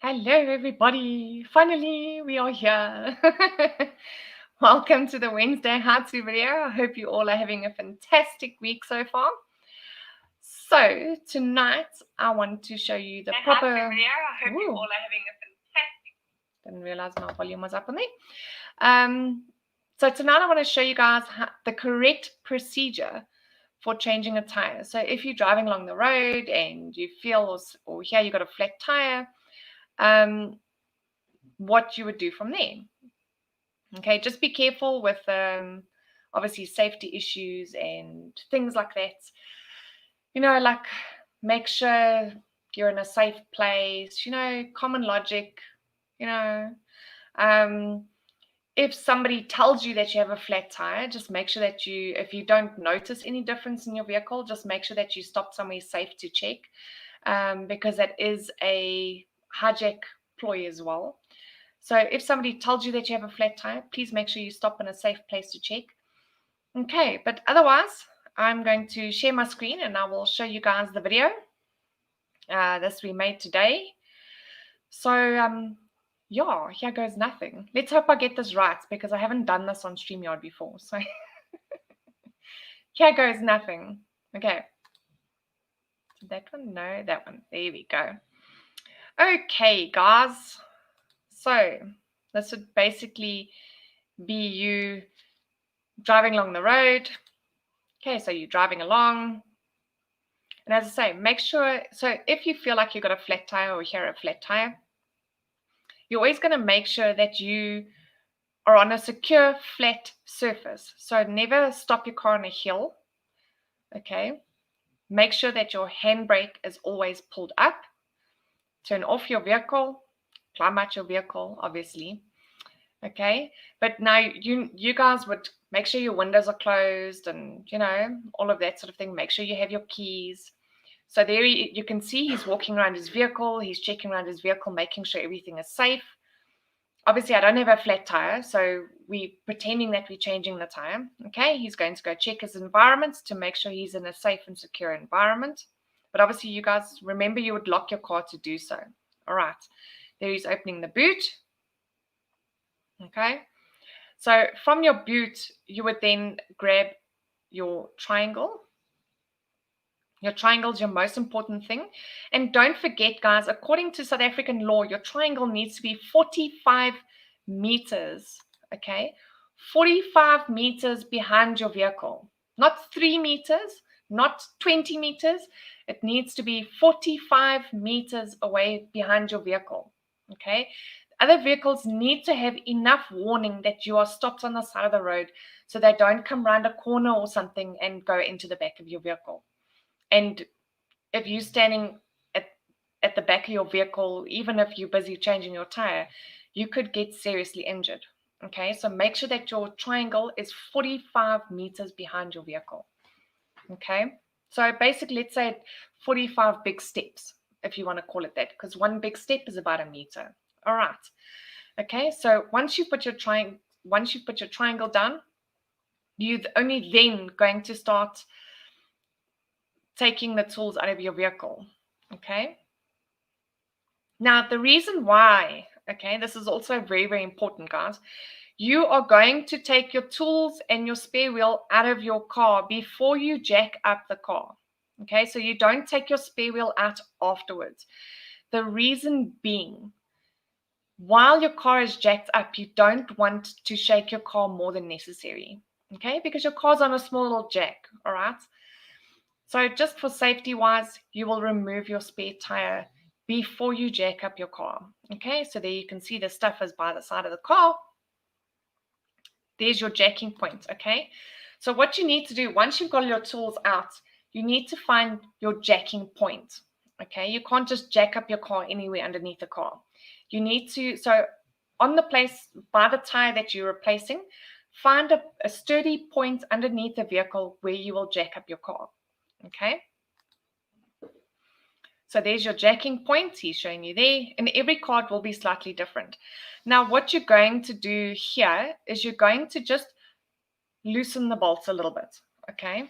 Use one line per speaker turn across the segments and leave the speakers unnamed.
Hello, everybody. Finally, we are here. Welcome to the Wednesday how-to video. I hope you all are having a fantastic week so far. So tonight, I want to show you the proper video. I hope you all are having a fantastic. Didn't realize my volume was up on there. So tonight, I want to show you guys the correct procedure for changing a tire. So if you're driving along the road and you feel or here you got a flat tire, what you would do from there. Okay, just be careful with obviously safety issues and things like that. Like make sure you're in a safe place, common logic, if somebody tells you that you have a flat tire, just make sure that if you don't notice any difference in your vehicle, just make sure that you stop somewhere safe to check, because that is a hijack ploy as well. So if somebody told you that you have a flat tire, please make sure you stop in a safe place to check. Okay, but otherwise, I'm going to share my screen and I will show you guys the video this we made today. So yeah, here goes nothing. Let's hope I get this right because I haven't done this on StreamYard before. So here goes nothing. Okay. That one? No, that one. There we go. Okay, guys. So this would basically be you driving along the road. Okay, so you're driving along. And as I say, make sure, so if you feel like you've got a flat tire or hear a flat tire, you're always going to make sure that you are on a secure, flat surface. So never stop your car on a hill. Okay. Make sure that your handbrake is always pulled up. Turn off your vehicle. Climb out your vehicle, obviously. Okay. But now you guys would make sure your windows are closed and, all of that sort of thing. Make sure you have your keys. So there you can see he's walking around his vehicle. He's checking around his vehicle, making sure everything is safe. Obviously, I don't have a flat tire, so we're pretending that we're changing the tire. Okay, he's going to go check his environment to make sure he's in a safe and secure environment. But obviously, you guys, remember you would lock your car to do so. All right, there he's opening the boot. Okay, so from your boot, you would then grab your triangle. Your triangle is your most important thing. And don't forget, guys, according to South African law, your triangle needs to be 45 meters, okay? 45 meters behind your vehicle. Not 3 meters, not 20 meters. It needs to be 45 meters away behind your vehicle, okay? Other vehicles need to have enough warning that you are stopped on the side of the road so they don't come around a corner or something and go into the back of your vehicle. And if you're standing at the back of your vehicle, even if you're busy changing your tire, you could get seriously injured. Okay, so make sure that your triangle is 45 meters behind your vehicle. Okay, so basically, let's say 45 big steps, if you want to call it that, because one big step is about a meter. All right. Okay, so once you put your triangle down, you're only then going to start taking the tools out of your vehicle. Okay. Now, the reason why, okay, this is also very, very important, guys. You are going to take your tools and your spare wheel out of your car before you jack up the car. Okay, so you don't take your spare wheel out afterwards. The reason being, while your car is jacked up, you don't want to shake your car more than necessary. Okay, because your car's on a small little jack. All right. So just for safety wise, you will remove your spare tire before you jack up your car. Okay, so there you can see the stuff is by the side of the car. There's your jacking point. Okay, so what you need to do once you've got your tools out, you need to find your jacking point. Okay, you can't just jack up your car anywhere underneath the car. You need to, so on the place by the tire that you're replacing, find a sturdy point underneath the vehicle where you will jack up your car. Okay, so there's your jacking point. He's showing you there, and every card will be slightly different. Now, what you're going to do here is you're going to just loosen the bolts a little bit. Okay,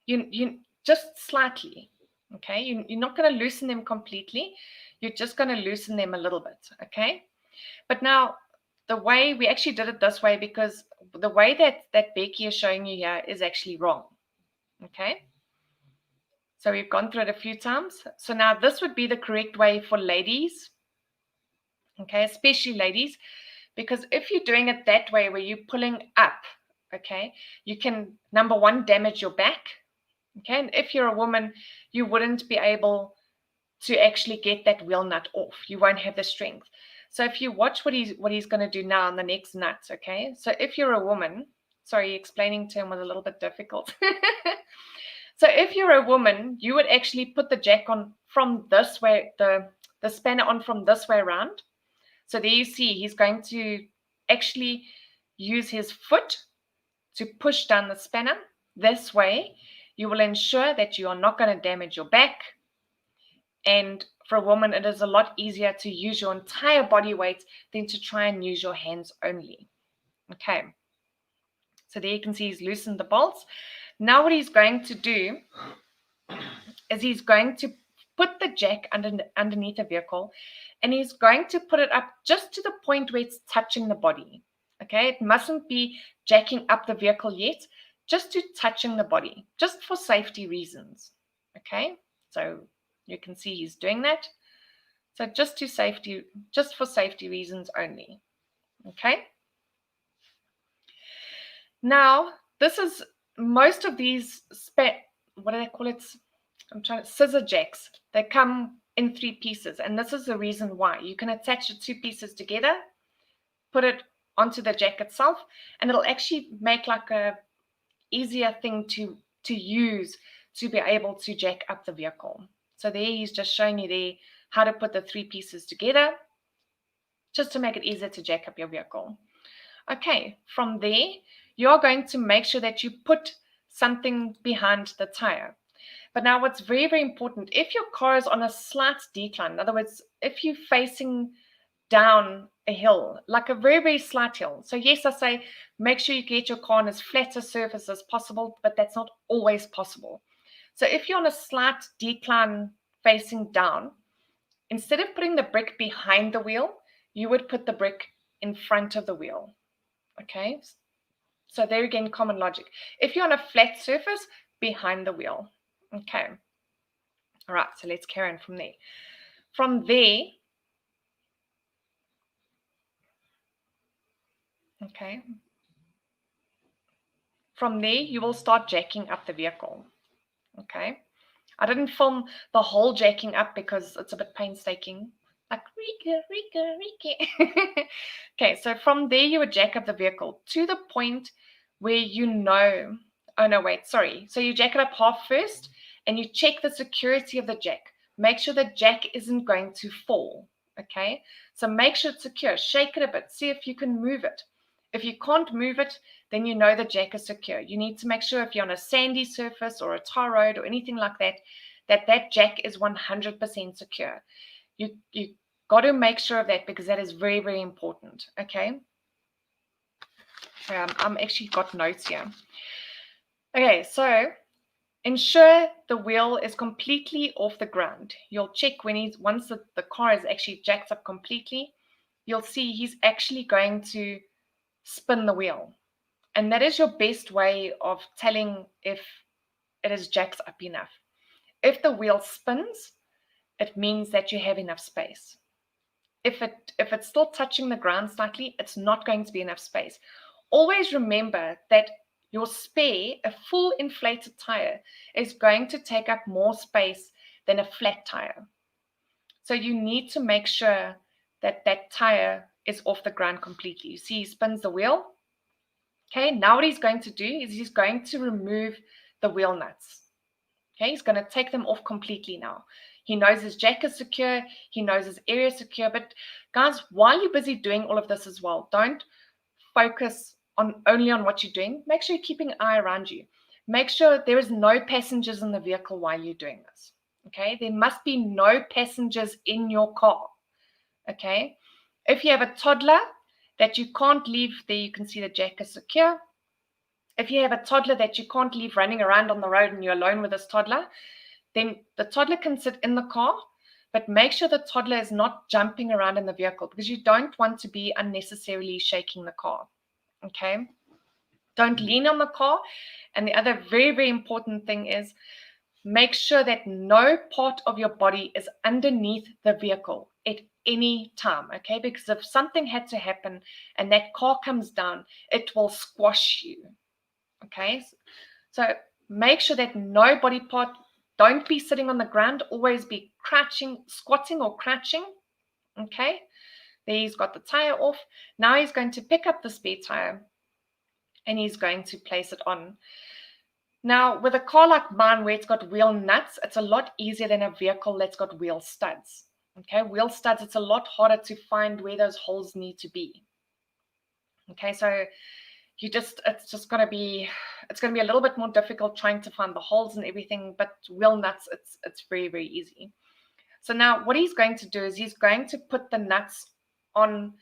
you just slightly. Okay, you're not going to loosen them completely. You're just going to loosen them a little bit. Okay, but now the way we actually did it this way, because the way that Becky is showing you here is actually wrong. Okay, so we've gone through it a few times. So now this would be the correct way for ladies. Okay, especially ladies, because if you're doing it that way where you're pulling up, okay, you can, number one, damage your back. Okay, and if you're a woman, you wouldn't be able to actually get that wheel nut off. You won't have the strength. So if you watch what he's going to do now on the next nut, okay? So if you're a woman, sorry, explaining to him was a little bit difficult. So if you're a woman, you would actually put the jack on from this way, the spanner on from this way around. So there you see he's going to actually use his foot to push down the spanner. This way, you will ensure that you are not going to damage your back. And for a woman, it is a lot easier to use your entire body weight than to try and use your hands only. Okay. So there you can see he's loosened the bolts. Now what he's going to do is he's going to put the jack underneath the vehicle, and he's going to put it up just to the point where it's touching the body. Okay, it mustn't be jacking up the vehicle yet, just to touching the body, just for safety reasons. Okay, so you can see he's doing that. So just for safety reasons only. Okay. Now, this is most of these what do they call it? Scissor jacks. They come in 3 pieces, and this is the reason why. You can attach the 2 pieces together, put it onto the jack itself, and it'll actually make like a easier thing to use to be able to jack up the vehicle. So there he's just showing you there how to put the 3 pieces together, just to make it easier to jack up your vehicle. Okay, from there, you're going to make sure that you put something behind the tire. But now what's very, very important, if your car is on a slight decline, in other words, if you're facing down a hill, like a very, very slight hill. So yes, I say make sure you get your car on as flat a surface as possible, but that's not always possible. So if you're on a slight decline facing down, instead of putting the brick behind the wheel, you would put the brick in front of the wheel. Okay, so there again, common logic. If you're on a flat surface, behind the wheel. Okay, all right, so let's carry on from there. From there, okay, from there, you will start jacking up the vehicle. Okay, I didn't film the whole jacking up because it's a bit painstaking. Like, Rika. Okay, so from there, you would jack up the vehicle to the point where you know, oh no, wait, sorry. So you jack it up half first, and you check the security of the jack. Make sure the jack isn't going to fall, okay? So make sure it's secure. Shake it a bit. See if you can move it. If you can't move it, then you know the jack is secure. You need to make sure if you're on a sandy surface or a tar road or anything like that, that jack is 100% secure. You got to make sure of that because that is very, very important, okay? I'm actually got notes here. Okay, so ensure the wheel is completely off the ground. You'll check once the car is actually jacked up completely, you'll see he's actually going to spin the wheel. And that is your best way of telling if it is jacked up enough. If the wheel spins, it means that you have enough space. If it's still touching the ground slightly, it's not going to be enough space. Always remember that your spare, a full inflated tire, is going to take up more space than a flat tire. So you need to make sure that that tire is off the ground completely. You see, he spins the wheel. Okay, now what he's going to do is he's going to remove the wheel nuts. Okay, he's going to take them off completely now. He knows his jack is secure. He knows his area is secure. But guys, while you're busy doing all of this as well, don't focus only on what you're doing. Make sure you're keeping an eye around you. Make sure there is no passengers in the vehicle while you're doing this. Okay, there must be no passengers in your car. Okay, if you have a toddler that you can't leave, there you can see the jack is secure. If you have a toddler that you can't leave running around on the road and you're alone with this toddler, then the toddler can sit in the car, but make sure the toddler is not jumping around in the vehicle, because you don't want to be unnecessarily shaking the car. Okay? Don't lean on the car. And the other very, very important thing is make sure that no part of your body is underneath the vehicle at any time, okay? Because if something had to happen and that car comes down, it will squash you, okay? So make sure that no body part, don't be sitting on the ground, always be crouching, squatting or crouching, okay? There he's got the tire off. Now he's going to pick up the spare tire and he's going to place it on. Now, with a car like mine where it's got wheel nuts, it's a lot easier than a vehicle that's got wheel studs. Okay, wheel studs, it's a lot harder to find where those holes need to be. Okay, so it's going to be a little bit more difficult trying to find the holes and everything, but wheel nuts, it's very, very easy. So now what he's going to do is he's going to put the nuts on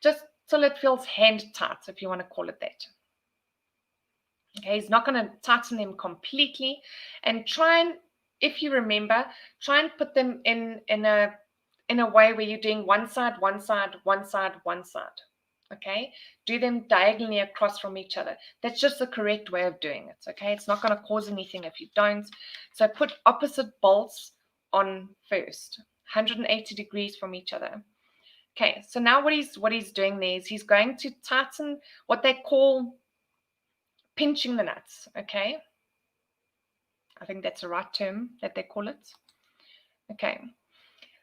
just till it feels hand tight, if you want to call it that. Okay, he's not going to tighten them completely, and if you remember, try and put them in a way where you're doing one side, one side, one side, one side. Okay, do them diagonally across from each other. That's just the correct way of doing it. Okay, it's not going to cause anything if you don't. So put opposite bolts on first, 180 degrees from each other. Okay, so now what he's doing there is he's going to tighten what they call pinching the nuts, okay? I think that's the right term that they call it. Okay,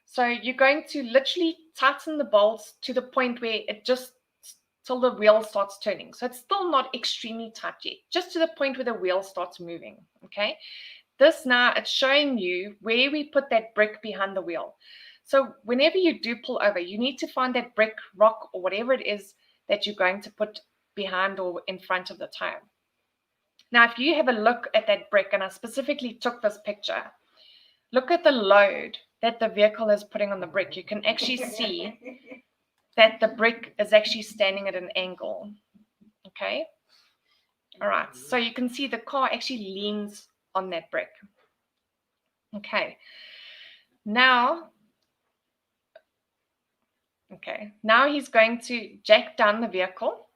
so you're going to literally tighten the bolts to the point where till the wheel starts turning. So it's still not extremely tight yet, just to the point where the wheel starts moving, okay? This now, it's showing you where we put that brick behind the wheel. So whenever you do pull over, you need to find that brick, rock, or whatever it is that you're going to put behind or in front of the tire. Now, if you have a look at that brick, and I specifically took this picture, look at the load that the vehicle is putting on the brick. You can actually see that the brick is actually standing at an angle. Okay? All right. So you can see the car actually leans on that brick. Okay. Now he's going to jack down the vehicle,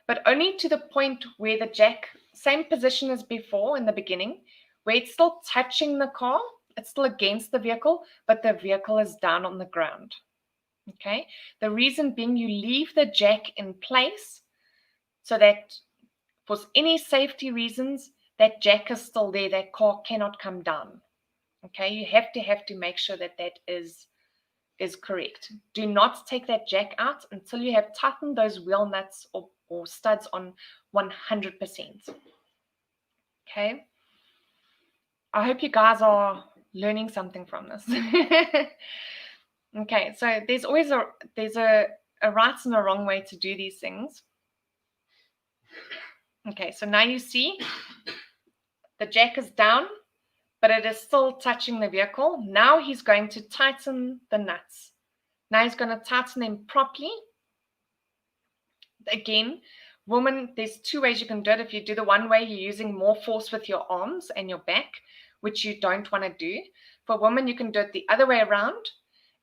but only to the point where the jack, same position as before in the beginning, where it's still touching the car, it's still against the vehicle, but the vehicle is down on the ground. Okay, the reason being, you leave the jack in place so that for any safety reasons, that jack is still there, that car cannot come down. Okay, you have to make sure that is correct. Do not take that jack out until you have tightened those wheel nuts or studs on 100%. Okay, I hope you guys are learning something from this. Okay, so there's always a right and a wrong way to do these things. Okay, so now you see the jack is down, but it is still touching the vehicle. Now he's going to tighten the nuts. Now he's going to tighten them properly. Again, woman, there's two ways you can do it. If you do the one way, you're using more force with your arms and your back, which you don't want to do. For women, you can do it the other way around,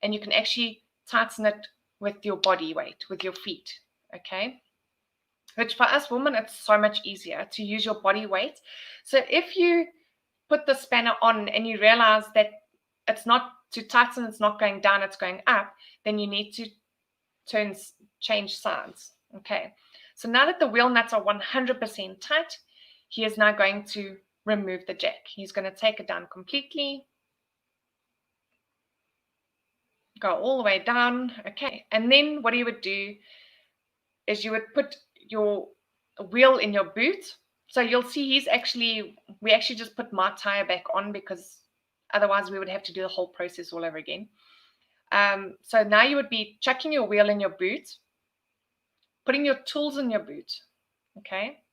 and you can actually tighten it with your body weight, with your feet, okay? Which for us women, it's so much easier to use your body weight. So if you put the spanner on and you realize that it's not to tighten, it's not going down, it's going up, then you need to change sides, okay? So now that the wheel nuts are 100% tight, he is now going to remove the jack. He's going to take it down completely. Go all the way down, okay? And then what he would do is you would put your wheel in your boot. So you'll see we actually just put my tire back on, because otherwise we would have to do the whole process all over again. So now you would be chucking your wheel in your boot, putting your tools in your boot, okay?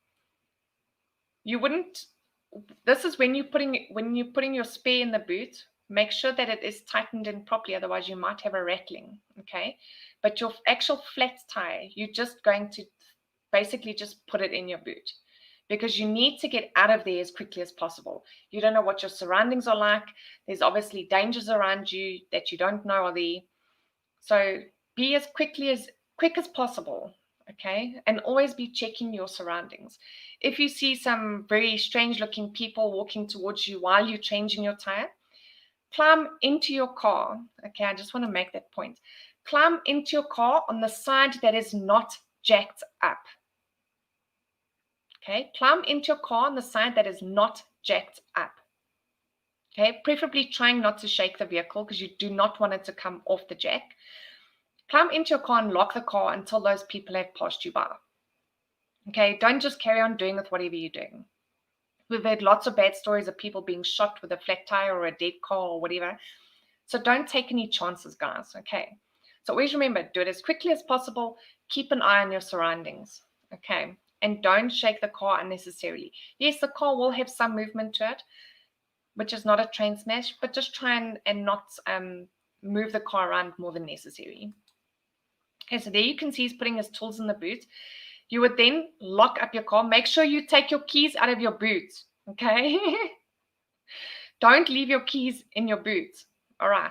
This is when you're putting your spare in the boot, make sure that it is tightened in properly, otherwise you might have a rattling, okay? But your actual flat tire, you're just going to basically just put it in your boot. because you need to get out of there as quickly as possible. You don't know what your surroundings are like. There's obviously dangers around you that you don't know are there. So be as quick as possible, okay? And always be checking your surroundings. If you see some very strange looking people walking towards you while you're changing your tire, climb into your car. Okay, I just want to make that point. Climb into your car on the side that is not jacked up. Okay, climb into your car on the side that is not jacked up. Okay, preferably trying not to shake the vehicle because you do not want it to come off the jack. Climb into your car and lock the car until those people have passed you by. Okay, don't just carry on doing with whatever you're doing. We've had lots of bad stories of people being shot with a flat tire or a dead car or whatever. So don't take any chances, guys. Okay. So always remember, do it as quickly as possible. Keep an eye on your surroundings. Okay. And don't shake the car unnecessarily. Yes, the car will have some movement to it, which is not a train smash, but just try and not move the car around more than necessary. Okay, so there you can see he's putting his tools in the boot. You would then lock up your car. Make sure you take your keys out of your boot. Okay. Don't leave your keys in your boot. All right.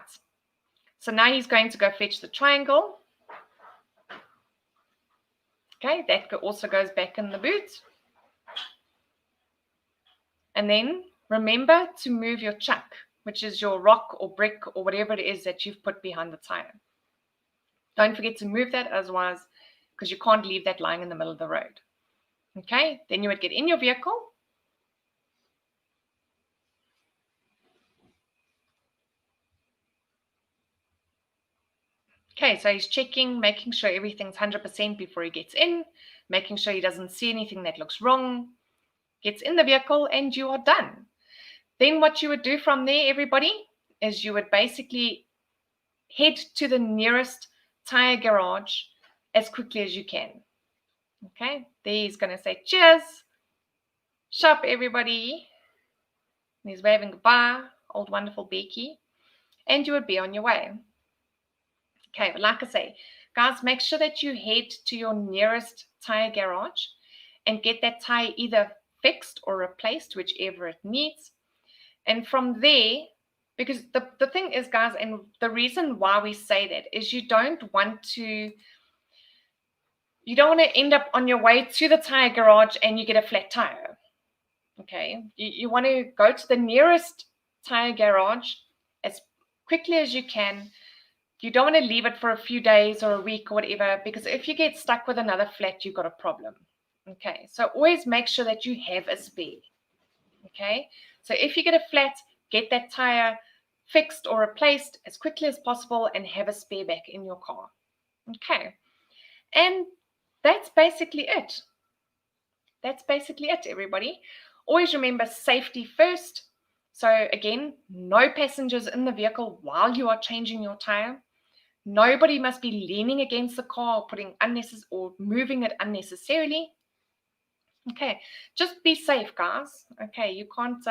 So now he's going to go fetch the triangle. Okay, that also goes back in the boot. And then remember to move your chuck, which is your rock or brick or whatever it is that you've put behind the tire. Don't forget to move that, otherwise, because you can't leave that lying in the middle of the road. Okay, then you would get in your vehicle. Okay, so he's checking, making sure everything's 100% before he gets in, making sure he doesn't see anything that looks wrong, gets in the vehicle, and you are done. Then what you would do from there, everybody, is you would basically head to the nearest tire garage as quickly as you can. Okay, there he's going to say, cheers, shop everybody. And he's waving goodbye, old wonderful Becky, and you would be on your way. Okay, but like I say, guys, make sure that you head to your nearest tire garage and get that tire either fixed or replaced, whichever it needs. And from there, because the thing is, guys, and the reason why we say that is you don't want to end up on your way to the tire garage and you get a flat tire. Okay, you want to go to the nearest tire garage as quickly as you can. You don't want to leave it for a few days or a week or whatever, because if you get stuck with another flat, you've got a problem. Okay, so always make sure that you have a spare. Okay, so if you get a flat, get that tire fixed or replaced as quickly as possible and have a spare back in your car. Okay, and that's basically it. That's basically it, everybody. Always remember safety first. So again, no passengers in the vehicle while you are changing your tire. Nobody must be leaning against the car or moving it unnecessarily. Okay, just be safe, guys. Okay, you can't.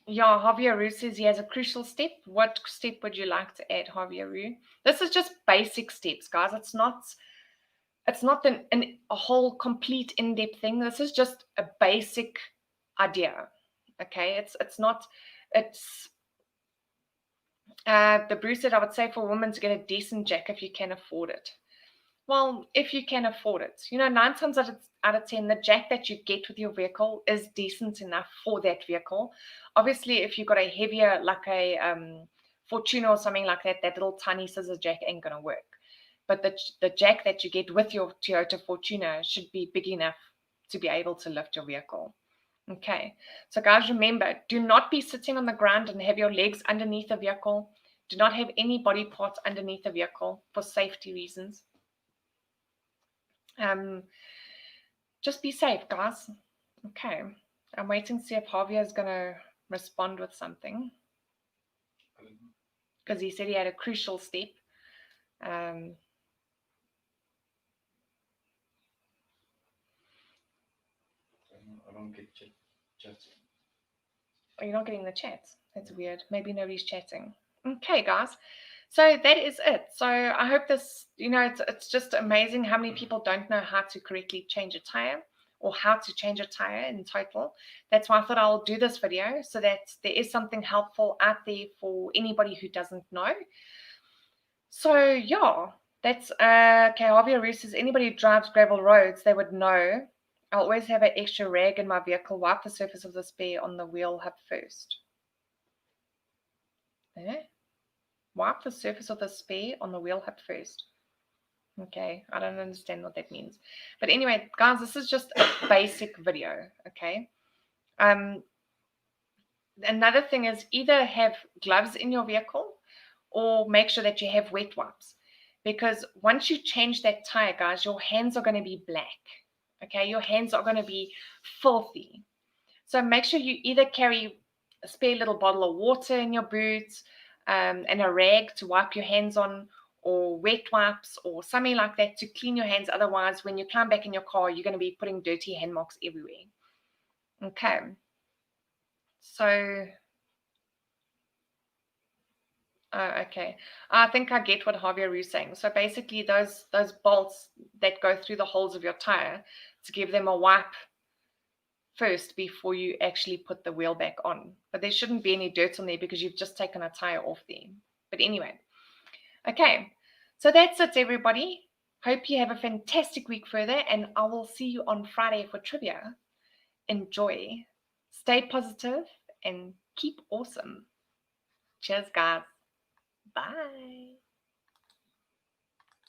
Yeah, Javier Roo says he has a crucial step. What step would you like to add, Javier Roo? This is just basic steps, guys. It's not a whole complete in-depth thing. This is just a basic idea. Okay, the Bruce said, I would say for women to get a decent jack if you can afford it. Well, if you can afford it, 9 times out of 10, the jack that you get with your vehicle is decent enough for that vehicle. Obviously, if you've got a heavier, like a Fortuna or something like that, that little tiny scissor jack ain't going to work. But the jack that you get with your Toyota Fortuna should be big enough to be able to lift your vehicle. Okay, so guys, remember, do not be sitting on the ground and have your legs underneath the vehicle. Do not have any body parts underneath the vehicle for safety reasons. Just be safe, guys. Okay, I'm waiting to see if Javier is going to respond with something, because he said he had a crucial step. I don't get chats. Oh, you're not getting the chats? That's weird. Maybe nobody's chatting. Okay, guys. So that is it. So I hope this, it's just amazing how many people don't know how to correctly change a tire or how to change a tire in total. That's why I thought I'll do this video so that there is something helpful out there for anybody who doesn't know. So yeah, that's okay. Javier Reese says anybody who drives gravel roads, they would know. I always have an extra rag in my vehicle. Wipe the surface of the spare on the wheel hub first. Eh? Wipe the surface of the spare on the wheel hub first. Okay, I don't understand what that means. But anyway, guys, this is just a basic video, okay? Another thing is either have gloves in your vehicle or make sure that you have wet wipes. Because once you change that tire, guys, your hands are going to be black, okay? Your hands are going to be filthy. So make sure you either carry a spare little bottle of water in your boots and a rag to wipe your hands on, or wet wipes or something like that to clean your hands. Otherwise, when you climb back in your car, you're going to be putting dirty hand marks everywhere. Okay. So, okay. I think I get what Javier is saying. So basically, those bolts that go through the holes of your tire, to give them a wipe first before you actually put the wheel back on. But there shouldn't be any dirt on there because you've just taken a tire off there. But anyway, okay. So that's it, everybody. Hope you have a fantastic week further, and I will see you on Friday for trivia. Enjoy, stay positive, and keep awesome. Cheers, guys. Bye.